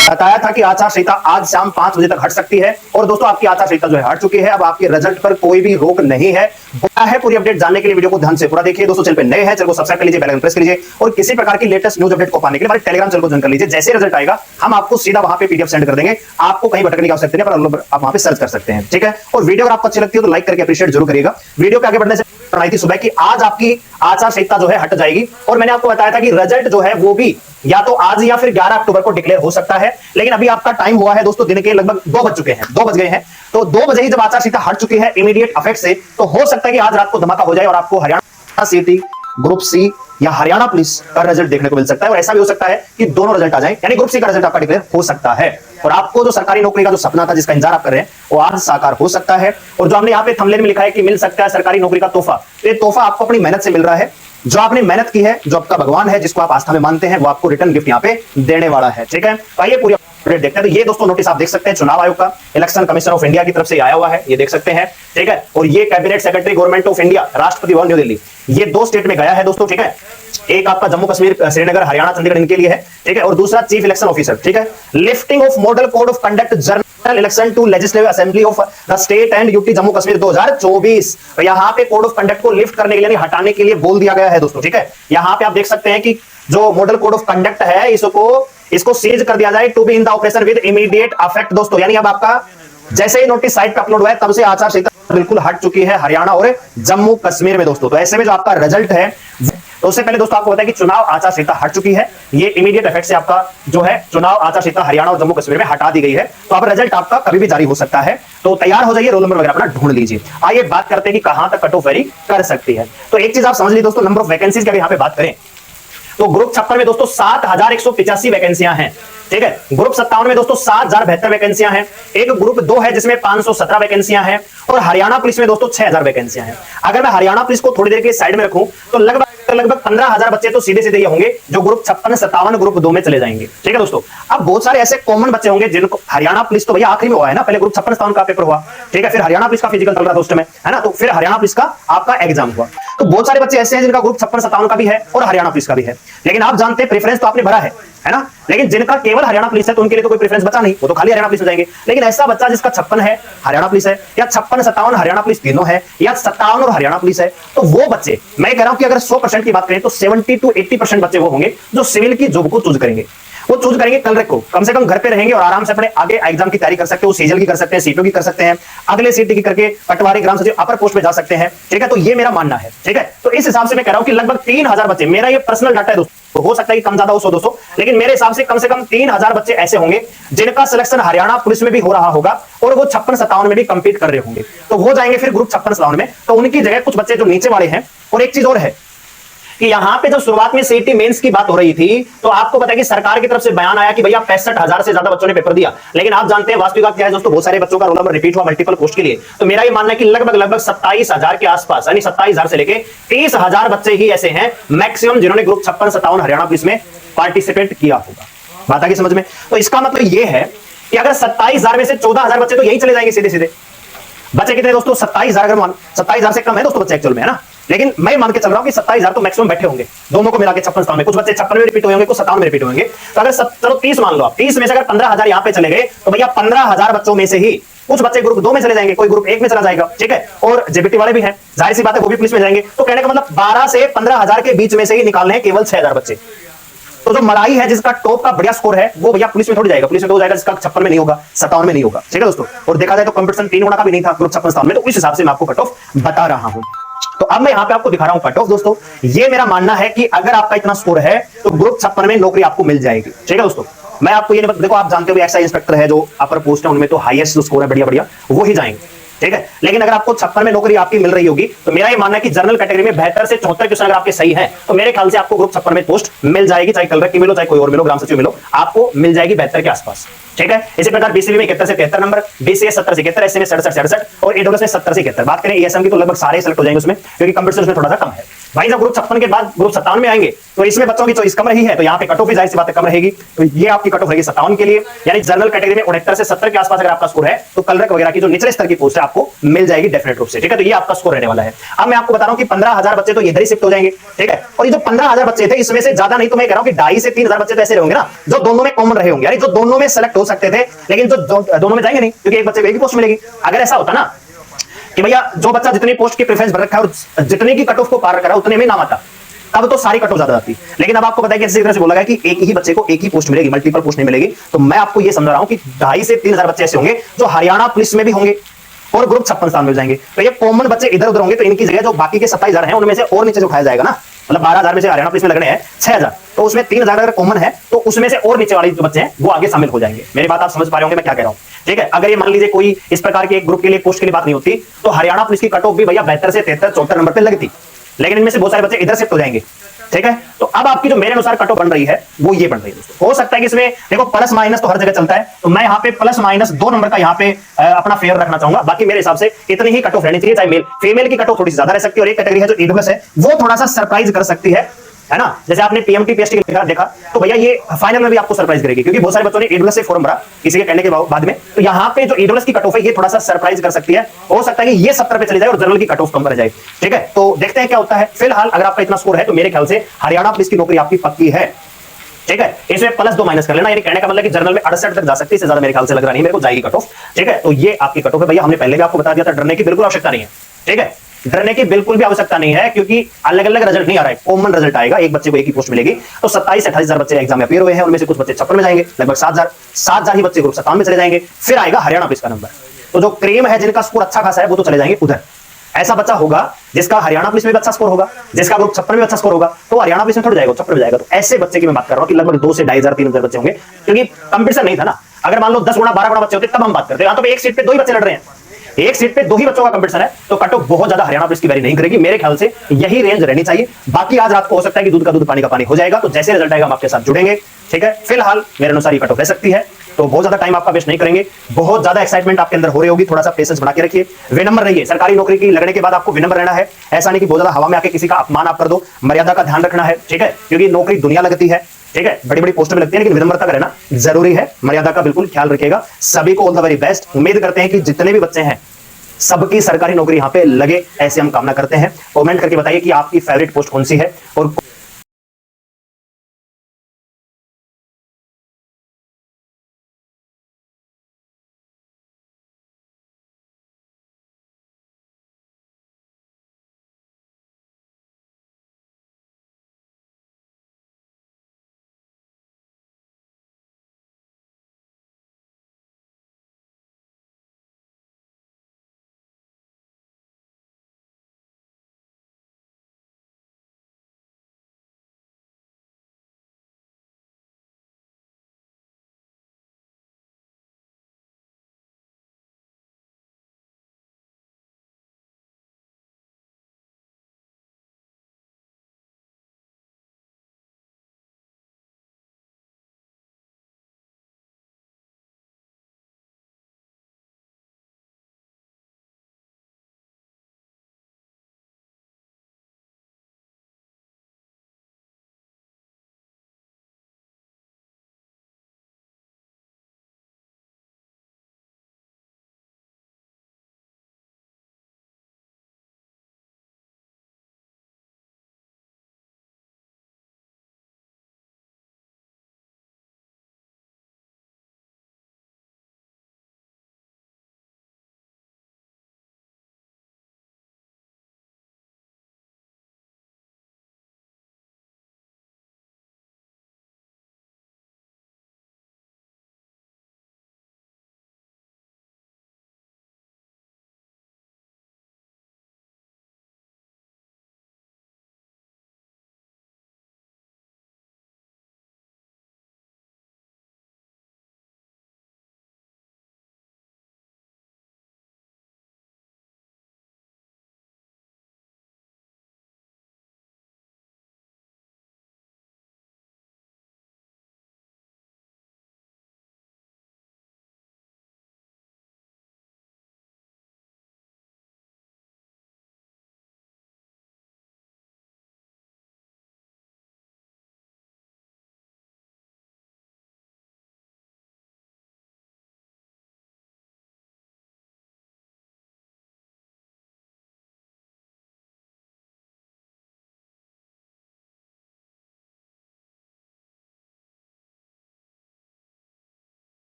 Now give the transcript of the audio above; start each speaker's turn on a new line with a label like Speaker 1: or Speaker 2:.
Speaker 1: बताया था कि आचार संहिता आज शाम 5 बजे तक हट सकती है और दोस्तों आपकी आचार संहिता जो है हट चुकी है। अब आपके रिजल्ट पर कोई भी रोक नहीं है। क्या है पूरी अपडेट जानने के लिए वीडियो को ध्यान से पूरा देखिए। दोस्तों चैनल पे नए हैं, चैनल को सब्सक्राइब कर लीजिए, बेल आइकन प्रेस कर लीजिए और किसी प्रकार की लेटेस्ट न्यूज अपडेट को पाने के लिए हमारे टेलीग्राम चैनल को ज्वाइन कर लीजिए। जैसे रिजल्ट आएगा हम आपको सीधा वहां पे पीडीएफ सेंड कर देंगे, आपको कहीं भटकने की आवश्यकता नहीं है, पर आप वहां पे सर्च कर सकते हैं। ठीक है, और वीडियो अगर आपको अच्छी लगती है तो लाइक करके अप्रिशिएट जरूर करिएगा। वीडियो के आगे बढ़ने से बनाई थी सुबह की आज आपकी आचार संहिता जो है हट जाएगी और मैंने आपको बताया था कि रिजल्ट जो है वो भी या तो आज या फिर 11 अक्टूबर को डिक्लेयर हो सकता है। लेकिन अभी आपका टाइम हुआ है दोस्तों दिन के लगभग 2 बज चुके हैं, 2 बज गए हैं। तो 2 बजे ही जब आचार संहिता हट चुकी है इमीडिएट इफेक्ट से, तो हो सकता है कि आज रात को धमाका हो जाए और आपको हरियाणा सीटी, ग्रुप सी या हरियाणा पुलिस का रिजल्ट देखने को मिल सकता है। और ऐसा भी हो सकता है कि दोनों रिजल्ट आ जाएं, यानी ग्रुप सी का रिजल्ट आपका डिक्लेयर हो सकता है और आपको जो सरकारी नौकरी का जो सपना था, जिसका इंतजार आप कर रहे हैं, वो आज साकार हो सकता है। और जो हमने यहाँ पे थंबनेल में लिखा है कि मिल सकता है सरकारी नौकरी का तोहफा, तो ये तोहफा आपको अपनी मेहनत से मिल रहा है। जो आपने मेहनत की है, जो आपका भगवान है, जिसको आप आस्था में मानते हैं, वो आपको रिटर्न गिफ्ट यहाँ पे देने वाला है। ठीक है, तो आइए पूरी अपडेट देखते हैं। तो ये दोस्तों नोटिस आप देख सकते हैं, चुनाव आयोग का, इलेक्शन कमीशन ऑफ इंडिया की तरफ से आया हुआ है, ये देख सकते हैं। ठीक है, और ये cabinet secretary government of India, Rashtrapati Bhavan new Delhi, ये 2 स्टेट में गया है दोस्तों। ठीक है, एक आपका जम्मू कश्मीर, श्रीनगर, हरियाणा, चंडीगढ़ इनके लिए है। ठीक है, और दूसरा चीफ इलेक्शन ऑफिसर। ठीक है, lifting of model code of conduct general election to legislative assembly of the state and UT Jammu Kashmir 2024। तो यहां पे कोड ऑफ कंडक्ट को लिफ्ट करने के लिए, हटाने के लिए बोल दिया गया है दोस्तों। ठीक है, यहां पे आप देख सकते हैं कि जो मॉडल कोड ऑफ कंडक्ट है इसको सीज कर दिया जाए to be in the operation with immediate effect दोस्तों। यानी अब आपका जैसे ही नोटिस साइट पे अपलोड हुआ है तब से आचार संहिता बिल्कुल हट चुकी है हरियाणा और जम्मू कश्मीर में दोस्तों। तो ऐसे में जो आपका रिजल्ट है, तो उससे पहले दोस्तों आपको बताया कि चुनाव आचार संहिता हट चुकी है। ये इमीडिएट इफेक्ट से आपका जो है चुनाव आचार संहिता हरियाणा और जम्मू कश्मीर में हटा दी गई है। तो अब रिजल्ट आपका कभी भी जारी हो सकता है। तो तैयार हो जाइए, रोल नंबर वगैरह अपना ढूंढ लीजिए। आइए बात करते हैं कि कहां तक कट ऑफ वेरी कर सकती है। तो एक चीज आप समझ लीजिए दोस्तों, नंबर ऑफ वैकेंसीज की अगर यहां पे बात करें तो ग्रुप 56 में दोस्तों 7185 वैकेंसियां हैं। ठीक है, ग्रुप 57 में दोस्तों 7072 वैकेंसियां हैं। एक ग्रुप 2 है जिसमें 517 वैकेंसियां हैं और हरियाणा पुलिस में दोस्तों 6000 वैकेंसियां हैं। अगर मैं हरियाणा पुलिस को थोड़ी देर के साइड में रखूं तो लगभग 15000 बच्चे तो सीधे सीधे ये होंगे जो ग्रुप 56 57 ग्रुप 2 में चले जाएंगे। ठीक है दोस्तों, अब बहुत सारे ऐसे कॉमन बच्चे होंगे जिनको हरियाणा पुलिस तो भैया आखिरी में हुआ है ना, पहले ग्रुप 56 57 का पेपर हुआ। ठीक है, फिर हरियाणा पुलिस का फिजिकल चल रहा था उस टाइम, है ना, तो फिर हरियाणा पुलिस का आपका एग्जाम हुआ। तो बहुत सारे बच्चे ऐसे हैं जिनका ग्रुप 56 57 का भी है और हरियाणा पुलिस का भी है। लेकिन आप जानते हैं प्रेफरेंस तो आपने भरा है ना, लेकिन जिनका केवल हरियाणा पुलिस है तो उनके लिए तो कोई प्रेफरेंस बचा नहीं, वो तो खाली हरियाणा पुलिस में जाएंगे। लेकिन ऐसा बच्चा जिसका 56 है हरियाणा पुलिस है, या 56 57 हरियाणा पुलिस तीनों है, या 57 और हरियाणा पुलिस है, तो वो बच्चे, मैं कह रहा हूं कि अगर 100% की बात करें तो 70 to 80% बच्चे वो होंगे जो सिविल की जॉब को चूज करेंगे। वो चूज करेंगे कल को, कम से कम घर पे रहेंगे और आराम से अपने आगे एग्जाम की तैयारी कर सकते हैं। वो सीजल की कर सकते हैं, सीटों की कर सकते हैं, अगले सीट की करके पटवारी, ग्राम सचिव, अपर पोस्ट पे जा सकते हैं। ठीक है, तो ये मेरा मानना है। ठीक है, तो इस हिसाब से मैं कह रहा हूं कि लगभग 3000 बच्चे, मेरा ये पर्सनल डाटा है दोस्तों, तो हो सकता है कि कम ज्यादा हो 100 200, लेकिन मेरे हिसाब से कम 3000 बच्चे ऐसे होंगे जिनका सिलेक्शन हरियाणा पुलिस में भी हो रहा होगा और वो 56 57 में भी कंपीट कर रहे होंगे। तो वो जाएंगे फिर ग्रुप 56 57 में, तो उनकी जगह कुछ बच्चे जो नीचे वाले हैं। और एक चीज और है कि यहां पे जब शुरुआत में सीटी मेंस की बात हो रही थी तो आपको पता है कि सरकार की तरफ से बयान आया कि भैया 65,000 से ज्यादा बच्चों ने पेपर दिया। लेकिन आप जानते हैं वास्तविकता क्या है दोस्तों, बहुत सारे बच्चों का रोल नंबर रिपीट हुआ मल्टीपल पोस्ट के लिए। तो मेरा ये मानना है कि लगभग 27,000 के आसपास, यानी 27,000 से लेके 30,000 बच्चे ही ऐसे हैं मैक्सिमम जिन्होंने ग्रुप 56 57 हरियाणा पुलिस में पार्टिसिपेट किया होगा। बात आ गई समझ में? तो इसका मतलब यह है कि अगर 27,000 में से 14,000 बच्चे तो यही चले जाएंगे सीधे सीधे। बच्चे कितने दोस्तों? 27,000। अगर मान 27,000 से कम है दोस्तों बच्चे एक्चुअल में, है ना, लेकिन मैं मान के चल रहा हूं कि 27,000 तो मैक्सिमम बैठे होंगे दोनों को मिला के 56 57 में। कुछ बच्चे 56 में रिपीट होंगे, कुछ 57 में रिपीट होंगे। तो अगर चलो 30 मान लो आप, 30 में से अगर 15,000 यहां पे चले गए तो भैया 15,000 बच्चों में से ही कुछ बच्चे ग्रुप 2 में चले जाएंगे, कोई ग्रुप 1 में चला जाएगा। ठीक है, और जेबीटी वाले भी हैं, जाहिर सी बात है वो भी पुलिस में जाएंगे। तो कहने का मतलब 12 से 15,000 के बीच में से ही निकालने हैं केवल 6,000 बच्चे। तो जो मड़ाई है, जिसका टॉप का बढ़िया स्कोर है, वो भैया पुलिस में थोड़ी जाएगा, पुलिस में तो जाएगा जिसका 56 में नहीं होगा, 57 में नहीं होगा। ठीक है दोस्तों, और देखा जाए तो कंपटीशन 3 गुना का भी नहीं था ग्रुप 56 57 में। तो इस हिसाब से मैं आपको कट ऑफ बता रहा हूं। तो अब मैं यहां पे आपको दिखा रहा हूं कट ऑफ दोस्तों। ये मेरा मानना है कि अगर आपका इतना स्कोर है तो ग्रुप 56 में नौकरी आपको मिल जाएगी। ठीक है दोस्तों, मैं आपको ये देखो, आप जानते हो एक्साइज इंस्पेक्टर है जो अपर पोस्ट है, उनमें तो हाईएस्ट जो स्कोर है बढ़िया वो ही जाएंगे। ठीक है, लेकिन अगर आपको 56 में नौकरी आपकी मिल रही होगी तो मेरा ये मानना है कि जनरल कैटेगरी में 72 से 74 क्वेश्चन अगर आपके सही हैं तो मेरे ख्याल से आपको ग्रुप 56 में पोस्ट मिल जाएगी, चाहे कलर की मिलो, चाहे कोई और मिलो, ग्राम सचिव मिलो, आपको मिल जाएगी 72 के आसपास। ठीक है, इसी प्रकार बीसीबी में 71 से 73 नंबर, बीसीए 70 से 71, एससी में 67 से 67 और ईडब्ल्यूएस में 70 से 71। बात करें ईएसएम की तो लगभग सारे सेलेक्ट हो जाएंगे उसमें, क्योंकि कंपटीशन उसमें थोड़ा सा कम है। भाई जब ग्रुप 56 के बाद ग्रुप 57 में आएंगे तो इसमें बच्चों की चॉइस कम रही है, तो यहाँ पे कट ऑफ भी जाहिर सी बात है कम रहेगी। तो ये आपकी कट ऑफ रहेगी 57 के लिए, यानी जनरल कैटेगरी में 69 से 70 के आसपास अगर आपका स्कोर है तो कलरक वगैरह की जो निचले स्तर की पोस्ट है आपको मिल जाएगी डेफिनेट रूप से, ठीक है। तो ये आपका स्कोर रहने वाला है। अब मैं आपको बता रहा हूं कि 15,000 बच्चे तो इधर ही शिफ्ट हो जाएंगे, ठीक है। और ये जो 15,000 बच्चे थे इसमें से ज्यादा नहीं तो मैं कह रहा हूं कि 2,500 से 3,000 बच्चे तो ऐसे होंगे ना जो दोनों में कॉमन रहे होंगे, यानी जो दोनों में सेलेक्ट हो सकते थे लेकिन जो दोनों में जाएंगे नहीं, क्योंकि एक बच्चे को एक ही पोस्ट मिलेगी। अगर ऐसा होता ना कि भैया जो बच्चा जितनी पोस्ट की प्रेफरेंस भर रखा है और जितने की कट ऑफ को पार कर रहा है उतने में नाम आता, तब तो सारी कट ऑफ ज्यादा आती। लेकिन अब आपको पता है कि इसी तरह से बोला गया कि एक ही बच्चे को एक ही पोस्ट मिलेगी, मल्टीपल पोस्ट नहीं मिलेगी। तो मैं आपको ये समझा रहा हूं कि 2,500 से 3,000 बच्चे ऐसे होंगे जो हरियाणा पुलिस में भी होंगे और ग्रुप 56 स्थान मिल जाएंगे। तो ये कॉमन बच्चे इधर उधर होंगे, तो इनकी जगह जो बाकी के 27,000 हैं उनमें से और नीचे जो उठाया जाएगा ना, मतलब 12,000 में से हरियाणा पुलिस में लगने हैं 6,000, तो उसमें 3,000 अगर कॉमन है तो उसमें से और नीचे वाले जो बच्चे हैं वो आगे शामिल हो जाएंगे। मेरी बात आप समझ पा रहे होंगे मैं क्या कह रहा हूं, ठीक है। अगर ये मान लीजिए कोई इस प्रकार के एक ग्रुप के लिए पोस्ट के लिए बात नहीं होती तो हरियाणा पुलिस की कट ऑफ भी भैया 72 से 73 74 नंबर पे लगती, लेकिन इनमें से बहुत सारे बच्चे इधर शिफ्ट हो जाएंगे, ठीक है। तो अब आपकी जो मेरे अनुसार कट ऑफ बन रही है वो ये बन रही है दोस्तों। हो सकता है कि इसमें देखो प्लस माइनस तो हर जगह चलता है, तो मैं यहाँ पे प्लस माइनस 2 नंबर का यहाँ पे अपना फेयर रखना चाहूंगा। बाकी मेरे हिसाब से इतनी ही कट ऑफ रहनी चाहिए, चाहे मेल फीमेल की कट ऑफ थोड़ी ज्यादा रह सकती है, और एक कैटेगरी है जो ईडब्ल्यूएस है वो थोड़ा सा सरप्राइज कर सकती है ना। जैसे आपने पीएमटी पीएसटी देखा तो भैया ये फाइनल में भी आपको सरप्राइज करेगी, क्योंकि बहुत सारे बच्चों ने ईडब्ल्यूएस से फॉर्म भरा किसी के कहने के बाद में, तो यहाँ पे जो ईडब्ल्यूएस की कट ऑफ है ये थोड़ा सा सरप्राइज कर सकती है। हो सकता है कि ये 70 पे चली जाए और जनरल की कट ऑफ कम कर जाए, ठीक है। तो देखते हैं क्या होता है। फिलहाल अगर आपका इतना स्कोर है तो मेरे ख्याल से हरियाणा पुलिस की नौकरी आपकी पक्की है, ठीक है। इसमें +2 माइनस कर लेना, यानी कहने का मतलब कि जनरल में 68 तक जा सकती है, इससे ज्यादा मेरे ख्याल से लग रहा नहीं मेरे को जाएगी कट ऑफ, ठीक है। तो ये आपकी कट ऑफ है भैया, हमने पहले भी आपको बता दिया था, डरने की बिल्कुल आवश्यकता नहीं है, ठीक है। डरने की बिल्कुल भी आवश्यकता नहीं है, क्योंकि अलग अलग रिजल्ट नहीं आ रहा है, कॉमन रिजल्ट आएगा। एक बच्चे को एक ही पोस्ट मिलेगी। तो 27 से 28,000 बच्चे एग्जाम में अपीयर हुए हैं, उनमें से कुछ बच्चे 56 में जाएंगे, लगभग 7,000 ही बच्चे ग्रुप 57 में चले जाएंगे। फिर आएगा हरियाणा पुलिस का नंबर, तो जो क्रीम है जिनका स्कोर अच्छा खासा है वो तो चले जाएंगे उधर। ऐसा बच्चा होगा जिसका हरियाणा पुलिस में भी अच्छा स्कोर होगा, जिसका ग्रुप 56 में अच्छा स्कोर होगा, तो हरियाणा पुलिस में थोड़ा जाएगा, 56 में जाएगा। तो ऐसे बच्चे की मैं बात कर रहा हूं कि लगभग 2 से 2,500 3,000 बच्चे होंगे, क्योंकि कंपटीशन नहीं था ना। अगर मान लो 10 गुना 12 गुना बच्चे होते तब हम बात करते हैं। तो एक सीट पे 2 ही बच्चे लड़ रहे हैं, एक सीट पे 2 ही बच्चों का कंपटीशन है, तो कट ऑफ बहुत ज्यादा हरियाणा पुलिस की वैरी नहीं करेगी। मेरे ख्याल से यही रेंज रहनी चाहिए। बाकी आज रात को हो सकता है कि दूध का दूध पानी का पानी हो जाएगा, तो जैसे रिजल्ट आएगा हम आपके साथ जुड़ेंगे, ठीक है। फिलहाल मेरे अनुसार ये कट ऑफ रह सकती है, तो बहुत ज्यादा टाइम आपका वेस्ट नहीं करेंगे। बहुत ज्यादा एक्साइटमेंट आपके अंदर हो रही होगी, थोड़ा सा पेशेंस बना के रखिए, विनम्र रहिए। सरकारी नौकरी की लगने के बाद आपको विनम्र रहना है, ऐसा नहीं कि बहुत ज्यादा हवा में आके किसी का अपमान आप कर दो। मर्यादा का ध्यान रखना है, ठीक है, क्योंकि नौकरी दुनिया लगती है, ठीक है, बड़ी बड़ी पोस्ट में लगती है, लेकिन विनम्रता का रहना जरूरी है। मर्यादा का बिल्कुल ख्याल रखिएगा। सभी को ऑल द वेरी बेस्ट। उम्मीद करते हैं कि जितने भी बच्चे हैं सबकी सरकारी नौकरी यहां पे लगे, ऐसे हम कामना करते हैं। कमेंट करके बताइए कि आपकी फेवरेट पोस्ट कौन सी है और